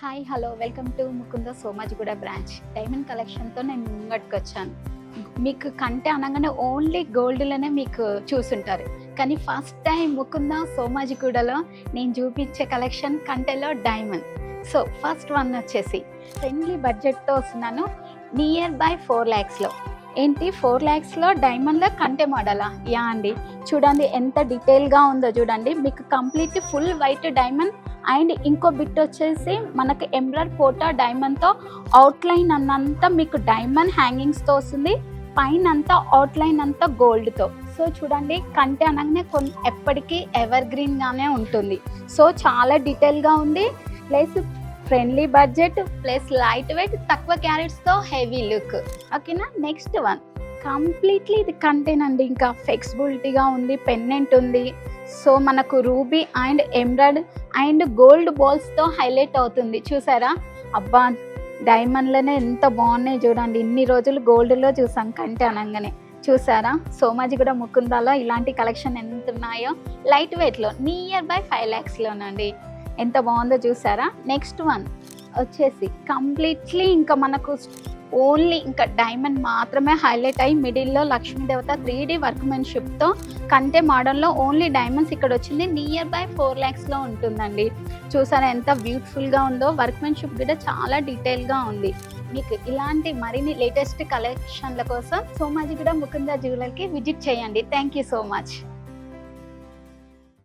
Hi hello welcome to Mukunda Somajiguda branch. Diamond కలెక్షన్తో నేను ముంగట్టుకు వచ్చాను. మీకు కంటే అనగానే ఓన్లీ గోల్డ్లోనే మీకు చూసుంటారు, కానీ ఫస్ట్ టైం ముకుంద సోమాజిగూడలో నేను చూపించే కలెక్షన్ కంటెలో డైమండ్. సో ఫస్ట్ వన్ వచ్చేసి ఫ్రెండ్లీ బడ్జెట్తో వస్తున్నాను, నియర్ బై 4 lakhsలో. ఏంటి 4 lakhsలో డైమండ్లో కంటే మోడలా? యా అండి, చూడండి ఎంత డీటెయిల్గా ఉందో చూడండి. మీకు completely full white diamond and ఇంకో బిట్ వచ్చేసి మనకి ఎంబ్రాయిడరీ పోటా డైమండ్తో అవుట్లైన్ అన్నంతా మీకు డైమండ్ హ్యాంగింగ్స్తో వస్తుంది, పైన అంతా అవుట్లైన్ అంతా గోల్డ్తో. సో చూడండి, కంటే అనగానే ఎప్పటికీ ఎవర్ గ్రీన్గానే ఉంటుంది. సో చాలా డీటెయిల్గా ఉంది, plus friendly budget, plus light weight, తక్కువ క్యారెట్స్తో హెవీ లుక్. ఓకేనా. నెక్స్ట్ వన్ కంప్లీట్లీ ఇది కంటేనండి, ఇంకా ఫ్లెక్సిబిలిటీగా ఉంది, పెన్నెంట్ ఉంది. సో మనకు ruby and embroid and gold బాల్స్తో హైలైట్ అవుతుంది. చూసారా, అబ్బా డైమండ్లోనే ఎంత బాగున్నాయి చూడండి. ఇన్ని రోజులు గోల్డ్లో చూసాం కంటే అనగానే. చూసారా, సోమాజిగూడ ముకుందాలో ఇలాంటి కలెక్షన్ ఎంత ఉన్నాయో. లైట్ వెయిట్లో నియర్ బై 5 lakhsలోనండి. ఎంత బాగుందో చూసారా. నెక్స్ట్ వన్ వచ్చేసి కంప్లీట్లీ ఇంకా మనకు ఓన్లీ ఇంకా డైమండ్ మాత్రమే హైలైట్ అయ్యి మిడిల్లో లక్ష్మీదేవత 3D వర్క్మెన్షిప్తో కంటే మోడల్లో ఓన్లీ డైమండ్స్ ఇక్కడ వచ్చింది. నియర్ బై 4 lakhsలో ఉంటుందండి. చూసారా ఎంత బ్యూటిఫుల్గా ఉందో, వర్క్మెన్షిప్ కూడా చాలా డీటెయిల్గా ఉంది. మీకు ఇలాంటి మరిన్ని లేటెస్ట్ కలెక్షన్ల కోసం సోమాజిగూడ ముకుంద జ్యువెలర్కి విజిట్ చేయండి. Thank you so much.